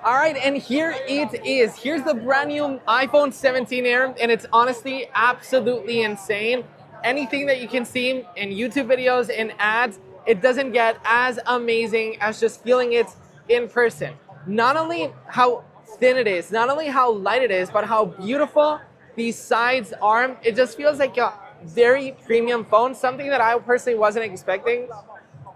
All right, and here it is. Here's the brand new iPhone 17 Air, and it's honestly absolutely insane. Anything that you can see in YouTube videos and ads, it doesn't get as amazing as just feeling it in person. Not only how thin it is, not only how light it is, but how beautiful these sides are. It just feels like a very premium phone, something that I personally wasn't expecting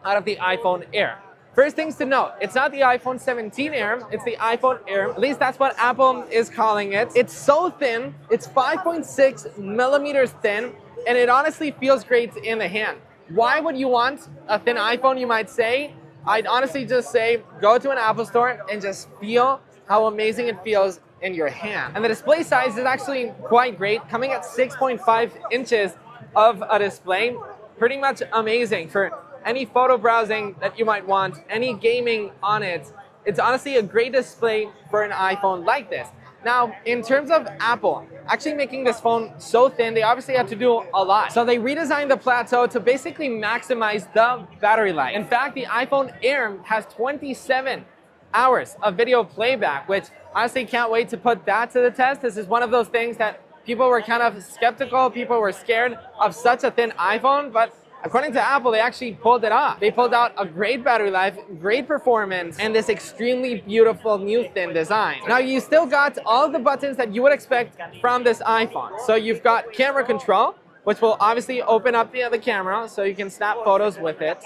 out of the iPhone Air. First things to note, it's not the iPhone 17 Air, it's the iPhone Air. At least that's what Apple is calling it. It's so thin, it's 5.6 millimeters thin, and it honestly feels great in the hand. Why would you want a thin iPhone, you might say? I'd honestly just say, go to an Apple store and just feel how amazing it feels in your hand. And the display size is actually quite great, coming at 6.5 inches of a display. Pretty much amazing for any photo browsing that you might want, any gaming on it. It's honestly a great display for an iPhone like this. Now, in terms of Apple actually making this phone so thin, they obviously had to do a lot. So they redesigned the plateau to basically maximize the battery life. In fact, the iPhone Air has 27 hours of video playback, which honestly can't wait to put that to the test. This is one of those things that people were kind of skeptical, people were scared of such a thin iPhone, but according to Apple, they actually pulled it off. They pulled out a great battery life, great performance, and this extremely beautiful new thin design. Now, you still got all the buttons that you would expect from this iPhone. So you've got camera control, which will obviously open up the other camera so you can snap photos with it.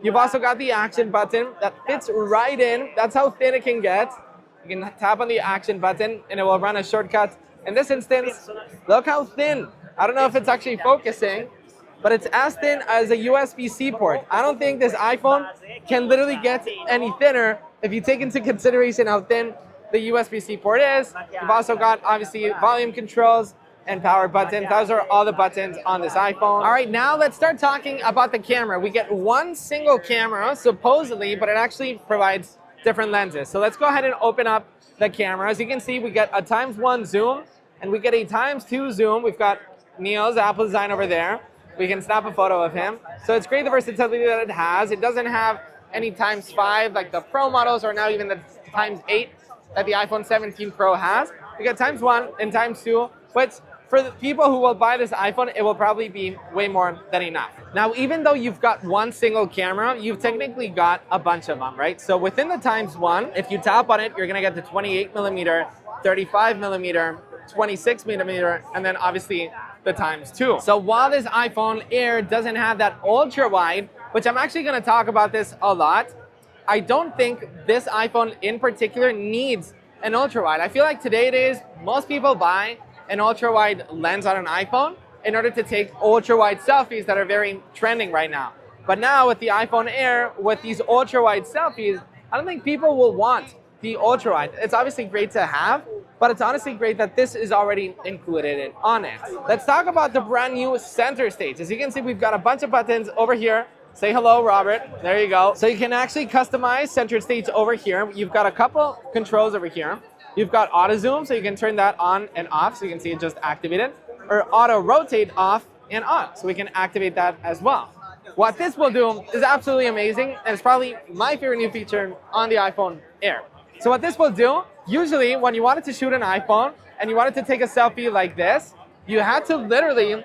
You've also got the action button that fits right in. That's how thin it can get. You can tap on the action button and it will run a shortcut. In this instance, look how thin. I don't know if it's actually focusing, but it's as thin as a USB-C port. I don't think this iPhone can literally get any thinner if you take into consideration how thin the USB-C port is. You've also got, obviously, volume controls and power buttons. Those are all the buttons on this iPhone. All right, now let's start talking about the camera. We get one single camera, supposedly, but it actually provides different lenses. So let's go ahead and open up the camera. As you can see, we get a ×1 zoom, and we get a ×2 zoom. We've got Neil's Apple design over there. We can snap a photo of him. So it's great the versatility that it has. It doesn't have any ×5 like the Pro models or now even the ×8 that the iPhone 17 Pro has. We got ×1 and ×2, but for the people who will buy this iPhone, it will probably be way more than enough. Now, even though you've got one single camera, you've technically got a bunch of them, right? So within the ×1, if you tap on it, you're gonna get the 28mm, 35mm, 26mm, and then obviously the ×2. So while this iPhone Air doesn't have that ultra wide, which I'm actually going to talk about this a lot, I don't think this iPhone in particular needs an ultra wide. I feel like today it is, most people buy an ultra wide lens on an iPhone in order to take ultra wide selfies that are very trending right now. But now with the iPhone Air, with these ultra wide selfies, I don't think people will want the ultra wide. It's obviously great to have, but it's honestly great that this is already included on it. Let's talk about the brand new center stage. As you can see, we've got a bunch of buttons over here. Say hello, Robert. There you go. So you can actually customize center stage over here. You've got a couple controls over here. You've got auto zoom, so you can turn that on and off, so you can see it just activated, or auto rotate off and on, so we can activate that as well. What this will do is absolutely amazing, and it's probably my favorite new feature on the iPhone Air. So what this will do, usually when you wanted to shoot an iPhone and you wanted to take a selfie like this, you had to literally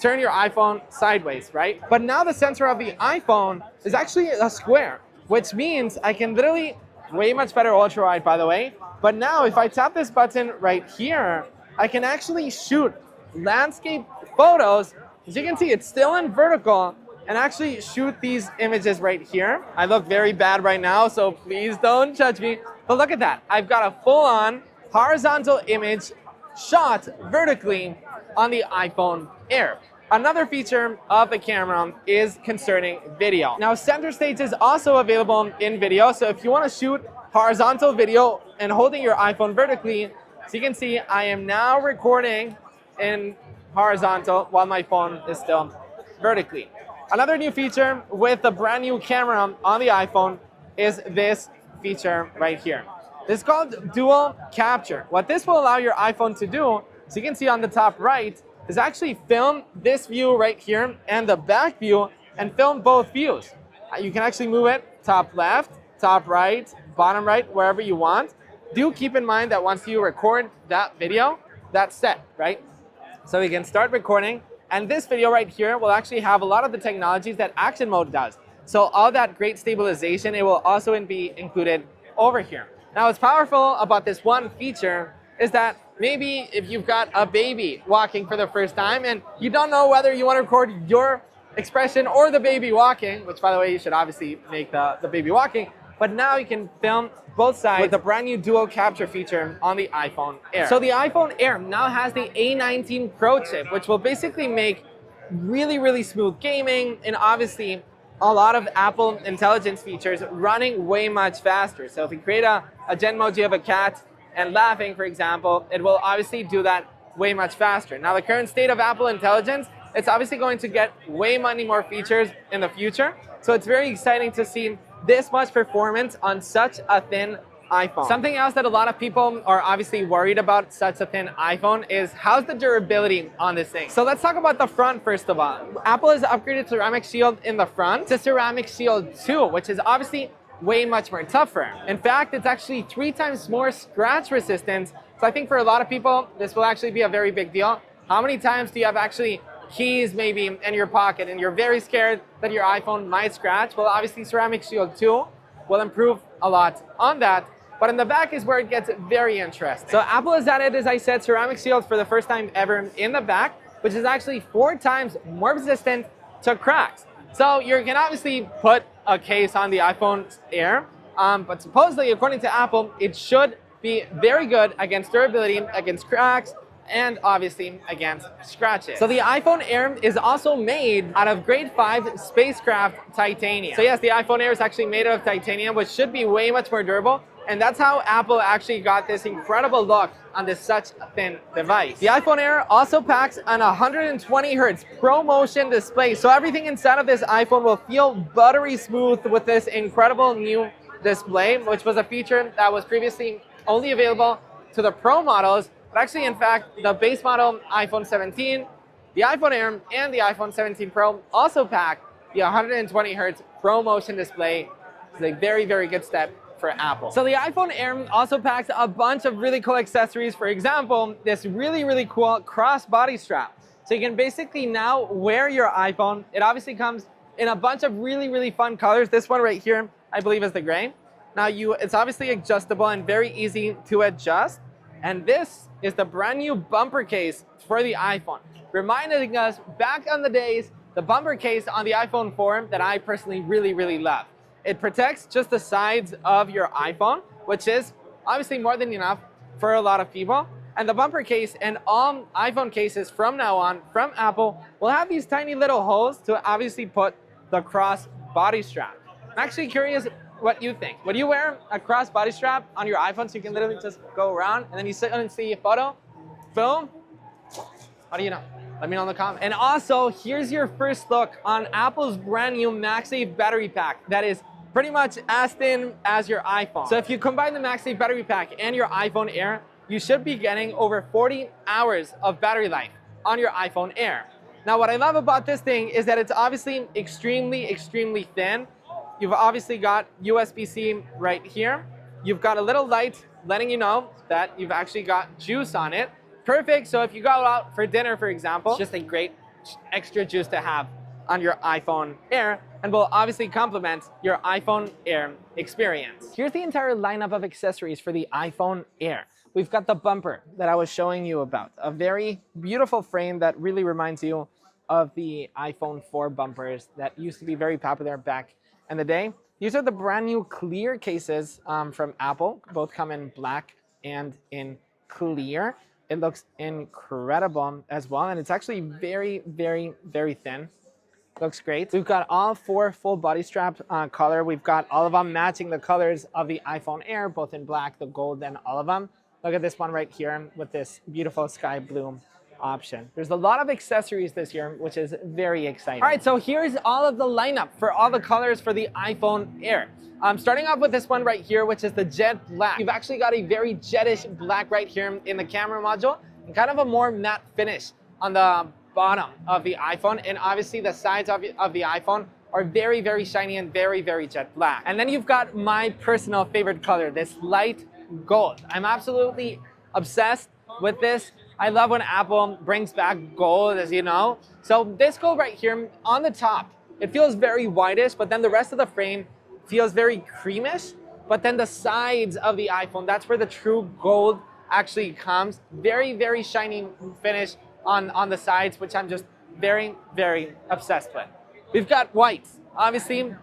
turn your iPhone sideways, right? But now the center of the iPhone is actually a square, which means I can literally, way much better ultra wide by the way, but now if I tap this button right here, I can actually shoot landscape photos. As you can see, it's still in vertical, and actually shoot these images right here. I look very bad right now, so please don't judge me. But look at that. I've got a full-on horizontal image shot vertically on the iPhone Air. Another feature of the camera is concerning video. Now, center stage is also available in video, so if you want to shoot horizontal video and holding your iPhone vertically, so you can see I am now recording in horizontal while my phone is still vertically. Another new feature with the brand new camera on the iPhone is this feature right here. This is called dual capture. What this will allow your iPhone to do, so you can see on the top right, is actually film this view right here and the back view and film both views. You can actually move it top left, top right, bottom right, wherever you want. do keep in mind that once you record that video, that's set, right? So we can start recording, and this video right here will actually have a lot of the technologies that action mode does. So all that great stabilization, it will also be included over here. Now what's powerful about this one feature is that maybe if you've got a baby walking for the first time and you don't know whether you want to record your expression or the baby walking, which by the way, you should obviously make the baby walking, but now you can film both sides with the brand new dual capture feature on the iPhone Air. So the iPhone Air now has the A19 Pro Chip, which will basically make really smooth gaming and obviously a lot of Apple intelligence features running way much faster. So if you create a Genmoji of a cat and laughing, for example, it will obviously do that way much faster. Now the current state of Apple intelligence, it's obviously going to get way many more features in the future. So it's very exciting to see this much performance on such a thin iPhone. Something else that a lot of people are obviously worried about such a thin iPhone is how's the durability on this thing. So let's talk about the front first of all. Apple has upgraded Ceramic Shield in the front to Ceramic Shield 2, which is obviously way much more tougher. In fact, it's actually 3 times more scratch resistant. So I think for a lot of people, this will actually be a very big deal. How many times do you have actually keys maybe in your pocket and you're very scared that your iPhone might scratch? Well, obviously Ceramic Shield 2 will improve a lot on that. But in the back is where it gets very interesting. So Apple has added, as I said, Ceramic Shield for the first time ever in the back, which is actually 4 times more resistant to cracks. So you can obviously put a case on the iPhone Air, but supposedly, according to Apple, it should be very good against durability, against cracks, and obviously against scratches. So the iPhone Air is also made out of grade 5 spacecraft titanium. So yes, the iPhone Air is actually made out of titanium, which should be way much more durable. And that's how Apple actually got this incredible look on this such thin device. The iPhone Air also packs an 120 Hz ProMotion display. So everything inside of this iPhone will feel buttery smooth with this incredible new display, which was a feature that was previously only available to the Pro models. But actually, in fact, the base model iPhone 17, the iPhone Air, and the iPhone 17 Pro also pack the 120 Hz ProMotion display. It's a very good step for Apple. So the iPhone Air also packs a bunch of really cool accessories. For example, this really cool crossbody strap. So you can basically now wear your iPhone. It obviously comes in a bunch of really fun colors. This one right here, I believe, is the gray. Now it's obviously adjustable and very easy to adjust. And this is the brand new bumper case for the iPhone, reminding us back on the days, the bumper case on the iPhone 4 that I personally really love. It protects just the sides of your iPhone, which is obviously more than enough for a lot of people. And the bumper case and all iPhone cases from now on from Apple will have these tiny little holes to obviously put the crossbody strap. I'm actually curious what you think. Would you wear a crossbody strap on your iPhone so you can literally just go around and then you sit and see a photo? Boom. How do you know? Let me know in the comments. And also, here's your first look on Apple's brand new MagSafe battery pack that is pretty much as thin as your iPhone. So if you combine the MagSafe battery pack and your iPhone Air, you should be getting over 40 hours of battery life on your iPhone Air. Now, what I love about this thing is that it's obviously extremely thin. You've obviously got USB-C right here. You've got a little light letting you know that you've actually got juice on it. Perfect, so if you go out for dinner, for example, it's just a great extra juice to have on your iPhone Air and will obviously complement your iPhone Air experience. Here's the entire lineup of accessories for the iPhone Air. We've got the bumper that I was showing you about, a very beautiful frame that really reminds you of the iPhone 4 bumpers that used to be very popular back in the day. These are the brand new clear cases from Apple. Both come in black and in clear. It looks incredible as well, and it's actually very thin. Looks great. We've got all 4 full body strap color. We've got all of them matching the colors of the iPhone Air, both in black, the gold, and all of them. Look at this one right here with this beautiful sky blue option. There's a lot of accessories this year, which is very exciting. All right, so here's all of the lineup for all the colors for the iPhone Air. Starting off with this one right here, which is the jet black. You've actually got a very jettish black right here in the camera module, and kind of a more matte finish on the bottom of the iPhone. And obviously the sides of the iPhone are very shiny and very jet black. And then you've got my personal favorite color, this light gold. I'm absolutely obsessed with this. I love when Apple brings back gold, as you know. So this gold right here on the top, it feels very whitish, but then the rest of the frame feels very creamish. But then the sides of the iPhone, that's where the true gold actually comes. Very, very shiny finish on the sides, which I'm just very, very obsessed with. We've got white, obviously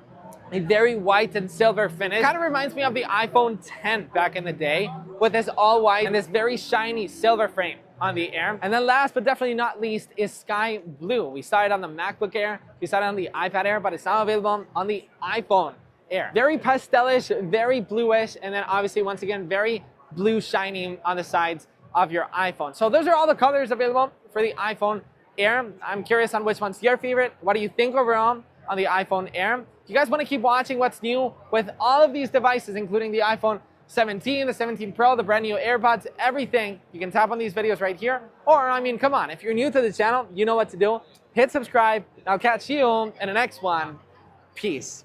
a very white and silver finish. Kind of reminds me of the iPhone 10 back in the day with this all white and this very shiny silver frame on the Air. And then last but definitely not least is sky blue. We saw it on the MacBook Air, we saw it on the iPad Air, but it's now available on the iPhone Air. Very pastelish, very bluish, and then obviously once again, very blue shining on the sides of your iPhone. So those are all the colors available for the iPhone Air. I'm curious on which one's your favorite. What do you think overall on the iPhone Air? If you guys want to keep watching what's new with all of these devices, including the iPhone 17, the 17 Pro, the brand new AirPods, everything, you can tap on these videos right here. Or, I mean, come on, if you're new to the channel, you know what to do. Hit subscribe, and I'll catch you in the next one. Peace.